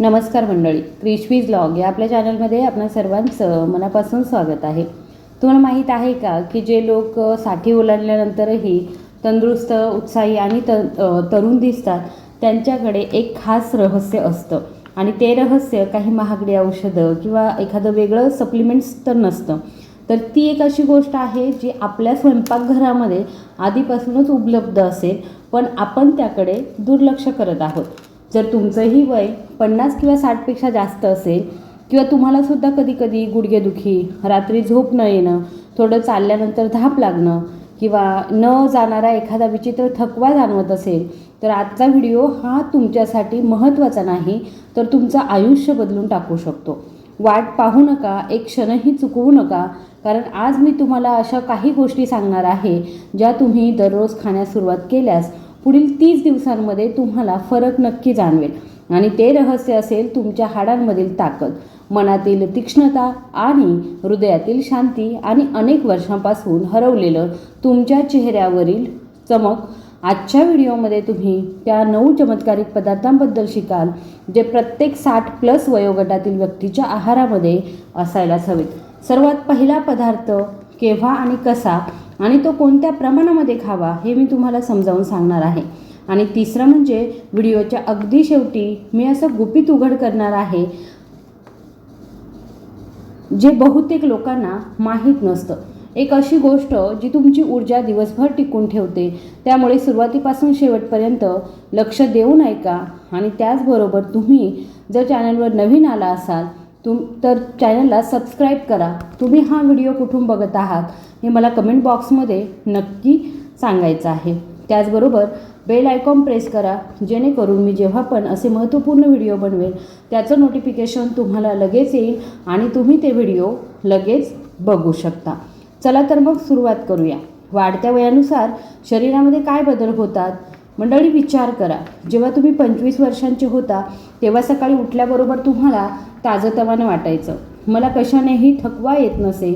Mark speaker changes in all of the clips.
Speaker 1: नमस्कार मंडळी, क्रिशवीज व्लॉग या आपल्या चॅनलमध्ये आपणा सर्वांचं मनापासून स्वागत आहे. तुम्हाला माहीत आहे का की जे लोक 60 ओलांडल्यानंतरही तंदुरुस्त, उत्साही आणि तरुण दिसतात त्यांच्याकडे एक खास रहस्य असतं आणि ते रहस्य काही महागडी औषधं किंवा एखादं वेगळं सप्लिमेंट्स तर नसतं. तर ती एक अशी गोष्ट आहे जी आपल्या स्वयंपाकघरामध्ये आधीपासूनच उपलब्ध असेल, पण आपण त्याकडे दुर्लक्ष करत आहोत. जर तुमचंही वय 50 किंवा 60पेक्षा जास्त असेल किंवा तुम्हालासुद्धा कधीकधी गुडघेदुखी, रात्री झोप न येणं, थोडं चालल्यानंतर धाप लागणं किंवा न जाणारा एखादा विचित्र थकवा जाणवत असेल, तर आजचा व्हिडिओ हा तुमच्यासाठी महत्त्वाचा नाही, तर तुमचं आयुष्य बदलून टाकू शकतो. वाट पाहू नका, एक क्षणही चुकवू नका, कारण आज मी तुम्हाला अशा काही गोष्टी सांगणार आहे ज्या तुम्ही दररोज खाण्यास सुरुवात केल्यास पुढील 30 दिवसांमध्ये तुम्हाला फरक नक्की जाणवेल. आणि ते रहस्य असेल तुमच्या हाडांमधील ताकद, मनातील तीक्ष्णता आणि हृदयातील शांती आणि अनेक वर्षांपासून हरवलेलं तुमच्या चेहऱ्यावरील चमक. आजच्या व्हिडिओमध्ये तुम्ही त्या 9 चमत्कारिक पदार्थांबद्दल शिकाल जे प्रत्येक 60+ वयोगटातील व्यक्तीच्या आहारामध्ये असायलाच हवेत. सर्वात पहिला पदार्थ केव्हा आणि कसा आणि तो कोणत्या प्रमाणामध्ये खावा हे मी तुम्हाला समजावून सांगणार आहे. आणि तिसरं म्हणजे व्हिडिओच्या अगदी शेवटी मी असं गुपित उघड करणार आहे जे बहुतेक लोकांना माहीत नसतं. एक अशी गोष्ट जी तुमची ऊर्जा दिवसभर टिकून ठेवते. त्यामुळे सुरुवातीपासून शेवटपर्यंत लक्ष देऊन ऐका. आणि त्याचबरोबर तुम्ही जर चॅनलवर नवीन आला असाल तर चॅनलला सबस्क्राईब करा. तुम्ही हा व्हिडिओ कुठून बघत आहात हे मला कमेंट बॉक्समध्ये नक्की सांगायचं आहे. त्याचबरोबर बेल आयकॉन प्रेस करा, जेणेकरून मी जेव्हा पण असे महत्त्वपूर्ण व्हिडिओ बनवेल त्याचं नोटिफिकेशन तुम्हाला लगेच येईल आणि तुम्ही ते व्हिडिओ लगेच बघू शकता. चला तर मग सुरुवात करूया. वाढत्या वयानुसार शरीरामध्ये काय बदल होतात? मंडळी, विचार करा. जेव्हा तुम्ही 25 वर्षांचे होता तेव्हा सकाळी उठल्याबरोबर तुम्हाला ताजंतवानं वाटायचं. मला कशानेही थकवा येत नसे,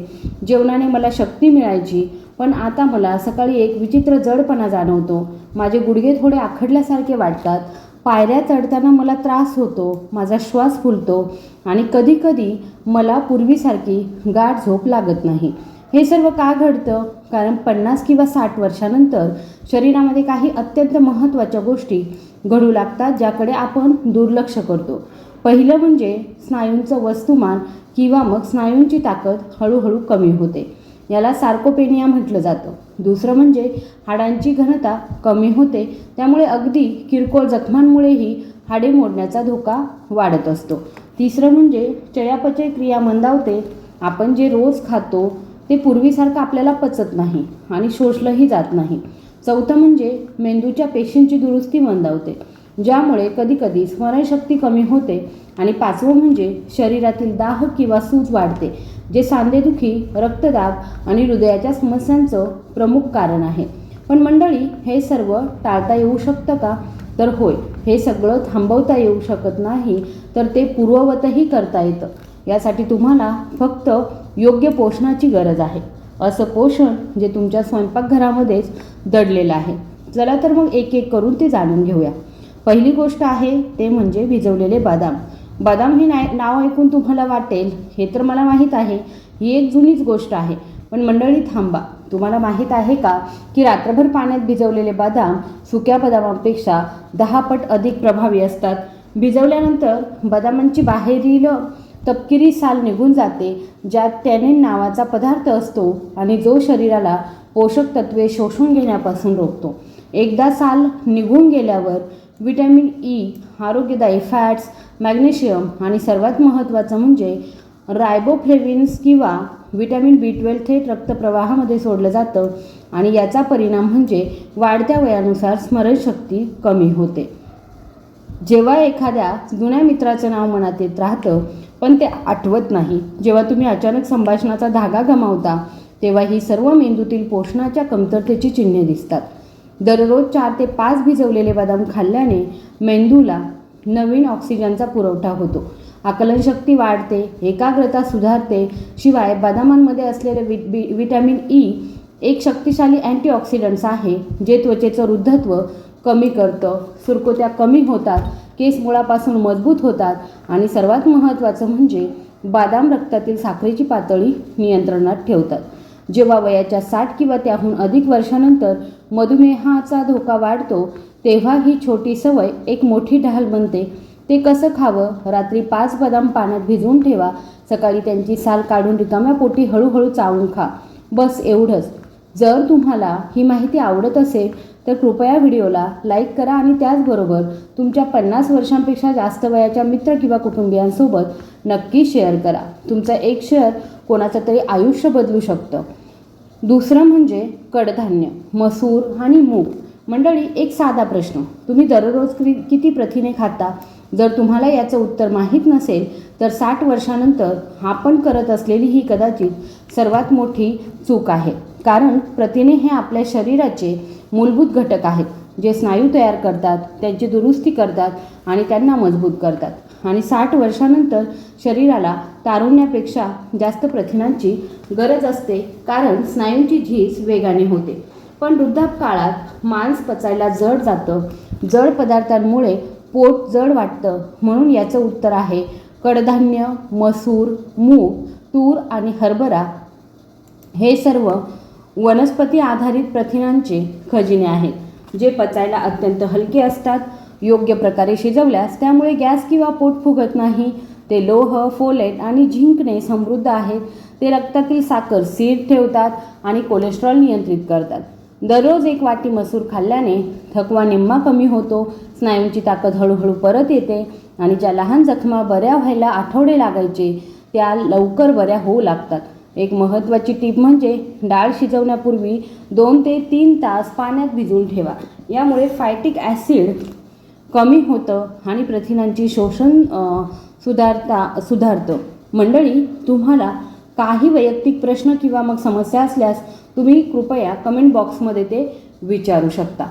Speaker 1: जेवणाने मला शक्ती मिळायची. पण आता मला सकाळी एक विचित्र जडपणा जाणवतो. माझे गुडघे थोडे आखडल्यासारखे वाटतात. पायऱ्या चढताना मला त्रास होतो. माझा श्वास फुलतो आणि कधीकधी मला पूर्वीसारखी गाढ झोप लागत नाही. हे सर्व का घडतं? कारण 50 किंवा 60 वर्षानंतर शरीरामध्ये काही अत्यंत महत्त्वाच्या गोष्टी घडू लागतात ज्याकडे आपण दुर्लक्ष करतो. पहिलं म्हणजे स्नायूंचं वस्तुमान किंवा मग स्नायूंची ताकद हळूहळू कमी होते. याला सार्कोपेनिया म्हटलं जातं. दुसरं म्हणजे हाडांची घनता कमी होते. त्यामुळे अगदी किरकोळ जखमांमुळेही हाडे मोडण्याचा धोका वाढत असतो. तिसरं म्हणजे चयापचय क्रिया मंदावते. आपण जे रोज खातो ते पूर्वीसारखं आपल्याला पचत नाही आणि शोषलंही जात नाही. चौथं म्हणजे मेंदूच्या पेशींची दुरुस्ती मंदावते, ज्यामुळे कधीकधी स्मरणशक्ती कमी होते. आणि पाचवं म्हणजे शरीरातील दाह किंवा सूज वाढते, जे सांधेदुखी, रक्तदाब आणि हृदयाच्या समस्यांचं प्रमुख कारण आहे. पण मंडळी, हे सर्व टाळता येऊ शकतं का? तर होय, हे सगळं थांबवता येऊ शकत नाही, तर ते पूर्ववतही करता येतं. यासाठी तुम्हाला फक्त योग्य पोषणाची गरज आहे. असं पोषण जे तुमच्या स्वयंपाकघरामध्येच दडलेलं आहे. चला तर मग एक एक करून ते जाणून घेऊया. पहिली गोष्ट आहे ते म्हणजे भिजवलेले बदाम. बदाम हे नाव ऐकून तुम्हाला वाटेल हे तर मला माहीत आहे, ही एक जुनीच गोष्ट आहे. पण मंडळी थांबा. तुम्हाला माहीत आहे का की रात्रभर पाण्यात भिजवलेले बदाम सुक्या बदामांपेक्षा 10 पट अधिक प्रभावी असतात. भिजवल्यानंतर बदामांची बाहेरील तपकिरी साल निघून जाते, ज्यात टॅनिन नावाचा पदार्थ असतो आणि जो शरीराला पोषक तत्वे शोषून घेण्यापासून रोखतो. एकदा साल निघून गेल्यावर व्हिटॅमिन ई, आरोग्यदायी फॅट्स, मॅग्नेशियम आणि सर्वात महत्त्वाचं म्हणजे रायबोफ्लेविन्स किंवा व्हिटॅमिन B12 थेट रक्तप्रवाहामध्ये सोडलं जातं आणि याचा परिणाम म्हणजे वाढत्या वयानुसार स्मरणशक्ती कमी होते. जेव्हा एखाद्या जुन्या मित्राचं नाव मनात येत राहतं पण ते आठवत नाही, जेव्हा तुम्ही अचानक संभाषणाचा धागा गमावता, तेव्हा ही सर्व मेंदूतील पोषणाच्या कमतरतेची चिन्हे दिसतात. दररोज 4 ते 5 भिजवलेले बदाम खाल्ल्याने मेंदूला नवीन ऑक्सिजनचा पुरवठा होतो, आकलनशक्ती वाढते, एकाग्रता सुधारते. शिवाय बदामांमध्ये असलेले व्हिटॅमिन ई एक शक्तिशाली अँटीऑक्सिडंट्स आहे जे त्वचेचं वृद्धत्व कमी करतं, सुरकुत्या कमी होतात केस मुळापासून मजबूत होतात आणि सर्वात महत्त्वाचं म्हणजे बदाम रक्तातील साखरेची पातळी नियंत्रणात ठेवतात. जेव्हा वयाच्या 60 किंवा त्याहून अधिक वर्षानंतर मधुमेहाचा धोका वाढतो तेव्हा ही छोटी सवय एक मोठी ढाल बनते. ते कसं खावं? रात्री 5 बदाम पाण्यात भिजवून ठेवा. सकाळी त्यांची साल काढून रिकाम्या पोटी हळूहळू चावून खा. बस एवढंच. जर तुम्हाला ही माहिती आवडत असेल तर कृपया व्हिडिओला लाईक करा आणि त्याचबरोबर तुमच्या 50 वर्षांपेक्षा जास्त वयाच्या मित्र किंवा कुटुंबियांसोबत नक्की शेअर करा. तुमचा एक शेअर कोणाचं तरी आयुष्य बदलू शकतं. दुसरं म्हणजे कडधान्य, मसूर आणि मूग. मंडळी, एक साधा प्रश्न, तुम्ही दररोज किती प्रथिने खाता? जर तुम्हाला याचं उत्तर माहीत नसेल तर 60 वर्षानंतर आपण करत असलेली ही कदाचित सर्वात मोठी चूक आहे. कारण प्रथिने हे आपल्या शरीराचे मूलभूत घटक आहेत जे स्नायू तयार करतात, त्यांची दुरुस्ती करतात आणि त्यांना मजबूत करतात. आणि 60 वर्षानंतर शरीराला तारुण्यापेक्षा जास्त प्रथिनांची गरज असते कारण स्नायूंची झीज वेगाने होते. पण वृद्धापकाळात मांस पचायला जड जातं, जड पदार्थांमुळे पोट जड वाटतं. म्हणून याचं उत्तर आहे कडधान्य, मसूर, मूग, तूर आणि हरभरा हे सर्व वनस्पती आधारित प्रथिनांचे खजिने आहेत जे पचायला अत्यंत हलके असतात. योग्य प्रकारे शिजवल्यास त्यामुळे गॅस किंवा पोट फुगत नाही. ते लोह, फोलेट आणि झिंकने समृद्ध आहेत. ते रक्तातील साखर स्थिर ठेवतात आणि कोलेस्ट्रॉल नियंत्रित करतात. दररोज एक वाटी मसूर खाल्ल्याने थकवा निम्मा कमी होतो, स्नायूंची ताकद हळूहळू परत येते आणि ज्या लहान जखमा बऱ्या व्हायला आठवडे लागायचे त्या लवकर बऱ्या होऊ लागतात. एक महत्त्वाची टीप म्हणजे डाळ शिजवण्यापूर्वी 2 ते 3 तास पाण्यात भिजवून ठेवा. यामुळे फायटिक ॲसिड कमी होतं आणि प्रथिनांची शोषण सुधारतं. मंडळी, तुम्हाला काही वैयक्तिक प्रश्न किंवा मग समस्या असल्यास तुम्ही कृपया कमेंट बॉक्समध्ये ते विचारू शकता.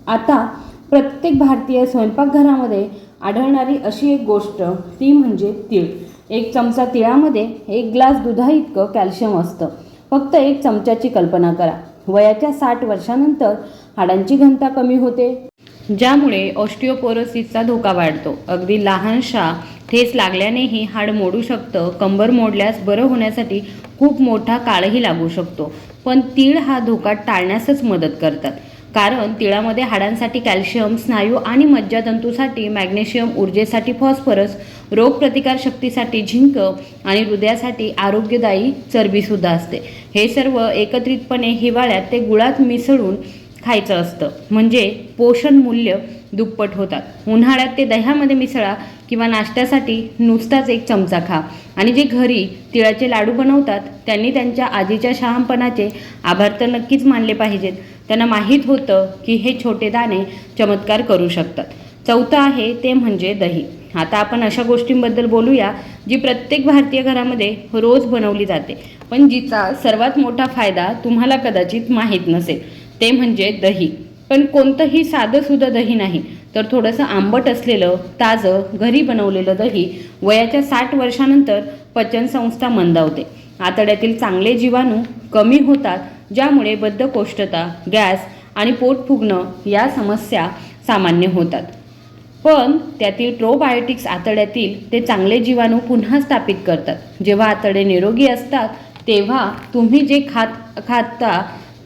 Speaker 1: आता प्रत्येक भारतीय स्वयंपाकघरामध्ये आढळणारी अशी एक गोष्ट ती म्हणजे तीळ. 1 चमचा तिळामध्ये 1 ग्लास दुधाइतकं कॅल्शियम असतं. फक्त 1 चमच्याची कल्पना करा. वयाच्या 60 वर्षानंतर हाडांची घनता कमी होते, ज्यामुळे ऑस्टिओपोरोसिसचा धोका वाढतो. अगदी लहानशा ठेच लागल्यानेही हाड मोडू शकतं. कंबर मोडल्यास बरं होण्यासाठी खूप मोठा काळही लागू शकतो. पण तीळ हा धोका टाळण्यासच मदत करतात. कारण तिळामध्ये हाडांसाठी कॅल्शियम, स्नायू आणि मज्जातंतूसाठी मॅग्नेशियम, ऊर्जेसाठी फॉस्फरस, रोगप्रतिकारशक्तीसाठी झिंक आणि हृदयासाठी आरोग्यदायी चरबीसुद्धा असते. हे सर्व एकत्रितपणे हिवाळ्यात ते गुळात मिसळून खायचं असतं म्हणजे पोषण मूल्य दुप्पट होतात. उन्हाळ्यात ते दह्यामध्ये मिसळा किंवा नाश्त्यासाठी नुसताच 1 चमचा खा. आणि जे घरी तिळाचे लाडू बनवतात त्यांनी त्यांच्या आजीच्या शहाणपणाचे आभार तर नक्कीच मानले पाहिजेत. त्यांना माहीत होतं की हे छोटे दाणे चमत्कार करू शकतात. चौथं आहे ते म्हणजे दही. आता आपण अशा गोष्टींबद्दल बोलूया जी प्रत्येक भारतीय घरामध्ये रोज बनवली जाते पण जिचा सर्वात मोठा फायदा तुम्हाला कदाचित माहीत नसेल. ते म्हणजे दही. पण कोणतंही साधंसुद्धा दही नाही, तर थोडंसं आंबट असलेलं ताजं घरी बनवलेलं दही वयाच्या 60 वर्षानंतर पचनसंस्था मंदावते. आतड्यातील चांगले जीवाणू कमी होतात, ज्यामुळे बद्धकोष्ठता, गॅस आणि पोट फुगणं या समस्या सामान्य होतात. पण त्यातील प्रोबायोटिक्स आतड्यातील ते चांगले जीवाणू पुन्हा स्थापित करतात. जेव्हा आतडे निरोगी असतात तेव्हा तुम्ही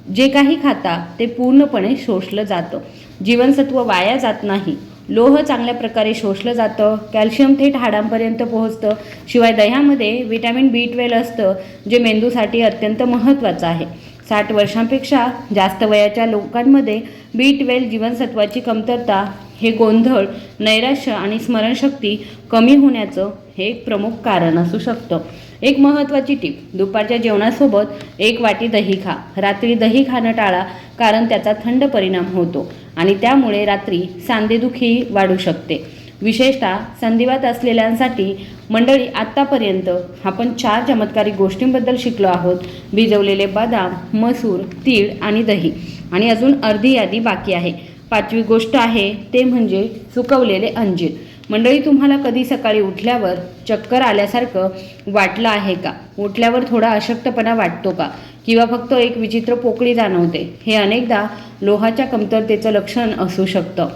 Speaker 1: जे काही खाता ते पूर्णपणे शोषलं जातं. जीवनसत्व वाया जात नाही. लोह चांगल्या प्रकारे शोषलं जातं. कॅल्शियम थेट हाडांपर्यंत पोहोचतं. शिवाय दह्यामध्ये व्हिटॅमिन B12 असतं जे मेंदूसाठी अत्यंत महत्त्वाचं आहे. 60 वर्षांपेक्षा जास्त वयाच्या लोकांमध्ये B12 जीवनसत्वाची कमतरता हे गोंधळ, नैराश्य आणि स्मरणशक्ती कमी होण्याचं हे एक प्रमुख कारण असू शकतं. एक महत्त्वाची टीप, दुपारच्या जेवणासोबत 1 वाटी दही खा. रात्री दही खाणं टाळा कारण त्याचा थंड परिणाम होतो आणि त्यामुळे रात्री सांधेदुखी वाढू शकते, विशेषतः संधिवात असलेल्यांसाठी. मंडळी, आत्तापर्यंत आपण 4 चमत्कारिक गोष्टींबद्दल शिकलो आहोत. भिजवलेले बदाम, मसूर, तीळ आणि दही. आणि अजून अर्धी यादी बाकी आहे. 5वी गोष्ट आहे ते म्हणजे सुकवलेले अंजीर. मंडळी, तुम्हाला कधी सकाळी उठल्यावर चक्कर आल्यासारखं वाटलं आहे का? उठल्यावर थोडा अशक्तपणा वाटतो का? किंवा फक्त एक विचित्र पोकळी जाणवते? हे अनेकदा लोहाच्या कमतरतेचं लक्षण असू शकतं.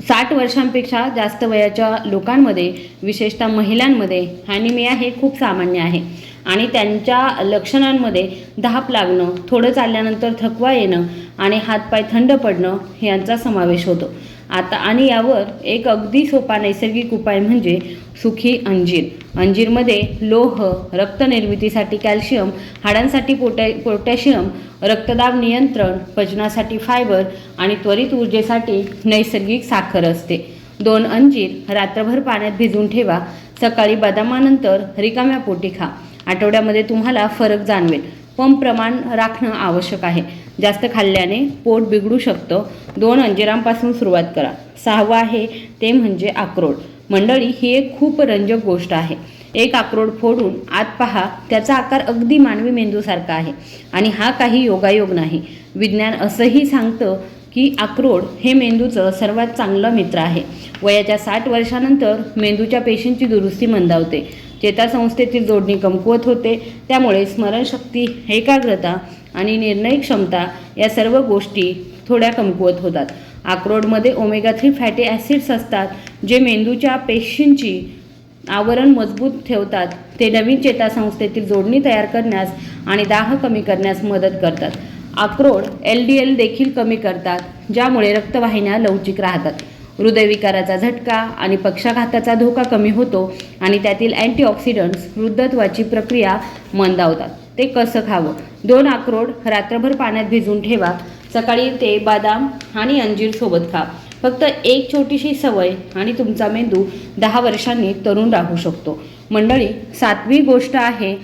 Speaker 1: 60 वर्षांपेक्षा जास्त वयाच्या लोकांमध्ये, विशेषतः महिलांमध्ये ॲनिमिया हे खूप सामान्य आहे आणि त्यांच्या लक्षणांमध्ये धाप लागणं, थोडं चालल्यानंतर थकवा येणं आणि हातपाय थंड पडणं यांचा समावेश होतो. आता आणि यावर एक अगदी सोपा नैसर्गिक उपाय म्हणजे सुकी अंजीर. अंजीरमध्ये लोह, रक्तनिर्मितीसाठी कॅल्शियम, हाडांसाठी पोटॅशियम, रक्तदाब नियंत्रण, पचनासाठी फायबर आणि त्वरित ऊर्जेसाठी नैसर्गिक साखर असते. 2 अंजीर रात्रभर पाण्यात भिजवून ठेवा. सकाळी बदामानंतर रिकाम्या पोटी खा. आठवड्यामध्ये तुम्हाला फरक जाणवेल, पण प्रमाण राखणं आवश्यक आहे. जास्त खाल्ल्याने पोट बिघडू शकतं. 2 अंजिरांपासून सुरुवात करा. 6वं आहे ते म्हणजे अक्रोड. मंडळी, ही एक खूप रंजक गोष्ट आहे. एक अक्रोड फोडून आत पहा, त्याचा आकार अगदी मानवी मेंदूसारखा आहे आणि हा काही योगायोग नाही. विज्ञान असंही सांगतं की अक्रोड हे मेंदूचं सर्वात चांगला मित्र आहे. वयाच्या 60 वर्षानंतर मेंदूच्या पेशींची दुरुस्ती मंदावते, चेतासंस्थेतील जोडणी कमकुवत होते, त्यामुळे स्मरणशक्ती, एकाग्रता आणि निर्णय क्षमता या सर्व गोष्टी थोड्या कमकुवत होतात. अक्रोडमध्ये ओमेगा 3 फॅटी ॲसिड्स असतात, जे मेंदूच्या पेशींची आवरण मजबूत ठेवतात. ते नवीन चेतासंस्थेतील जोडणी तयार करण्यास आणि दाह कमी करण्यास मदत करतात. अक्रोड LDL देखील कमी करतात, ज्यामुळे रक्तवाहिन्या लवचिक राहतात. हृदयविकाराचा झटका आणि पक्षाघाताचा धोका कमी होतो आणि त्यातील अँटीऑक्सिडंट्स वृद्धत्वाची प्रक्रिया मंदावतात. ते कसं खावं? 2 अक्रोड रात्रभर पाण्यात भिजवून ठेवा. सकाळी ते बदाम आणि अंजीर सोबत खा. फक्त एक छोटीशी सवय आणि तुमचा मेंदू 10 वर्षांनी तरुण राहू शकतो. मंडळी, 7वी गोष्ट आहे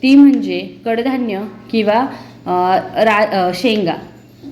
Speaker 1: ती म्हणजे कडधान्य किंवा शेंगा.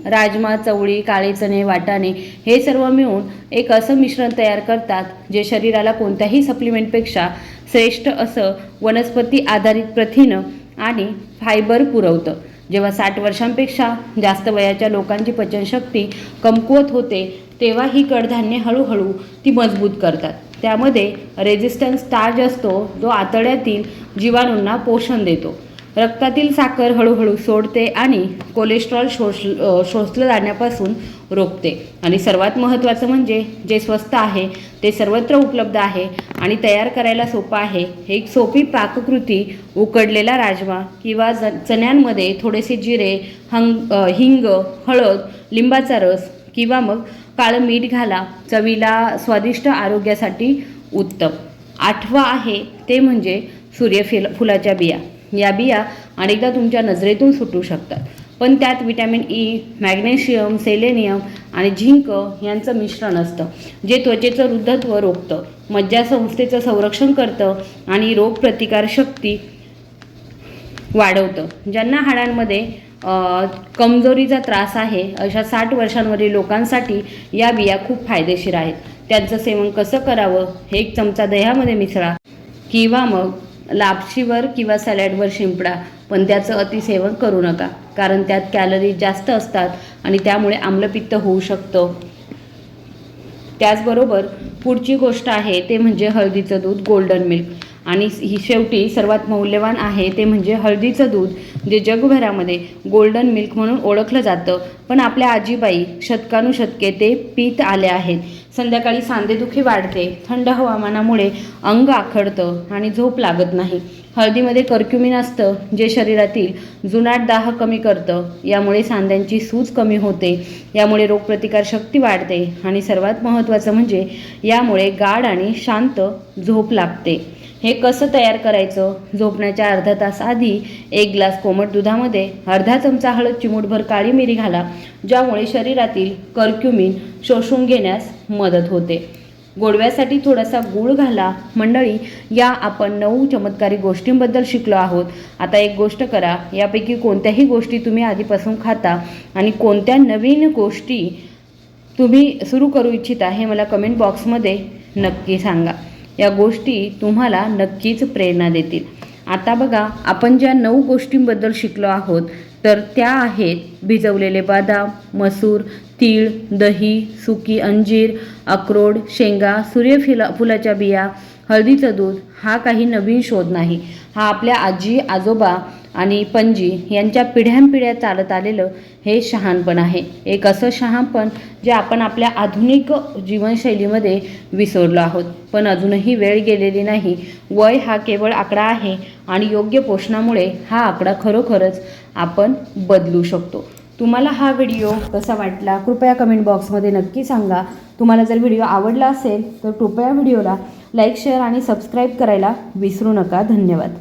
Speaker 1: राजमा, चवळी, काळे चणे, वाटाणे हे सर्व मिळून एक असं मिश्रण तयार करतात जे शरीराला कोणत्याही सप्लिमेंटपेक्षा श्रेष्ठ असं वनस्पती आधारित प्रथिनं आणि फायबर पुरवतं. जेव्हा 60 वर्षांपेक्षा जास्त वयाच्या लोकांची पचनशक्ती कमकुवत होते, तेव्हा ही कडधान्ये हळूहळू ती मजबूत करतात. त्यामध्ये रेझिस्टन्स स्टार्च असतो, जो आतड्यातील जीवाणूंना पोषण देतो, रक्तातील साखर हळूहळू सोडते आणि कोलेस्ट्रॉल शोषलं जाण्यापासून रोखते. आणि सर्वात महत्त्वाचं म्हणजे जे स्वस्त आहे ते सर्वत्र उपलब्ध आहे आणि तयार करायला सोपं आहे. एक सोपी पाककृती: उकडलेला राजमा किंवा चण्यांमध्ये थोडेसे जिरे, हिंग, हळद, लिंबाचा रस किंवा मग काळं मीठ घाला. चवीला स्वादिष्ट, आरोग्यासाठी उत्तम. 8वं आहे ते म्हणजे सूर्यफुलाच्या बिया. या बिया अनेकदा तुमच्या नजरेतून सुटू शकतात, पण त्यात व्हिटॅमिन ई, मॅग्नेशियम, सेलेनियम आणि झिंक यांचं मिश्रण असतं, जे त्वचेचं वृद्धत्व रोखतं, मज्जासंस्थेचं संरक्षण करतं आणि रोगप्रतिकारशक्ती वाढवतं. ज्यांना हाडांमध्ये कमजोरीचा त्रास आहे, अशा 60 वर्षांवरील लोकांसाठी या बिया खूप फायदेशीर आहेत. त्यांचं सेवन कसं करावं? 1 चमचा दह्यामध्ये मिसळा किंवा मग लापशीवर किंवा सॅलडवर शिंपडा, पण त्याचं अतिसेवन करू नका, कारण त्यात कॅलरीज जास्त असतात आणि त्यामुळे आम्लपित्त होऊ शकतं. त्याचबरोबर पुढची गोष्ट आहे ते म्हणजे हळदीचं दूध, गोल्डन मिल्क. आणि ही शेवटी सर्वात मौल्यवान आहे ते म्हणजे हळदीचं दूध, जे जगभरामध्ये गोल्डन मिल्क म्हणून ओळखलं जातं, पण आपल्या आजीबाई शतकानुशतके ते पीत आले आहेत. संध्याकाळी सांधेदुखी वाढते, थंड हवामानामुळे अंग आखडतं आणि झोप लागत नाही. हळदीमध्ये कर्क्युमिन असतं, जे शरीरातील जुनाट दाह कमी करतं. यामुळे सांध्यांची सूज कमी होते, यामुळे रोगप्रतिकारशक्ती वाढते आणि सर्वात महत्त्वाचं म्हणजे यामुळे गाढ आणि शांत झोप लागते. हे कसं तयार करायचं? झोपण्याच्या अर्धा तास आधी 1 ग्लास कोमट दुधामध्ये अर्धा चमचा हळद, चिमूटभर काळी मिरी घाला, ज्यामुळे शरीरातील कर्क्युमिन शोषून घेण्यास मदत होते. गोडव्यासाठी थोडासा गूळ घाला. मंडळी, या आपण 9 चमत्कारी गोष्टींबद्दल शिकलो आहोत. आता एक गोष्ट करा, यापैकी कोणत्याही गोष्टी तुम्ही आधीपासून खाता आणि कोणत्या नवीन गोष्टी तुम्ही सुरू करू इच्छिता हे मला कमेंट बॉक्समध्ये नक्की सांगा. या गोष्टी तुम्हाला नक्कीच प्रेरणा देतील. आता बघा, आपण ज्या 9 गोष्टींबद्दल शिकलो आहोत तर त्या आहेत भिजवलेले बदाम, मसूर, तीळ, दही, सुकी अंजीर, अक्रोड, शेंगा, फुलाच्या बिया, हळदीचं दूध. हा काही नवीन शोध नाही, हा आपल्या आजी आजोबा आणि पणजी यांच्या पिढ्यानपिढ्या चालत आलेलं हे शहाणपण आहे. एक असं शहाणपण जे आपण आपल्या आधुनिक जीवनशैलीमध्ये विसरलो आहोत. पण अजूनही वेळ गेलेली नाही. वय हा केवळ आकडा आहे आणि योग्य पोषणामुळे हा आकडा खरोखरच आपण बदलू शकतो. तुम्हाला हा व्हिडिओ कसा वाटला कृपया कमेंट बॉक्समध्ये नक्की सांगा. तुम्हाला जर व्हिडिओ आवडला असेल तर कृपया व्हिडिओला लाईक, शेअर आणि सबस्क्राईब करायला विसरू नका. धन्यवाद.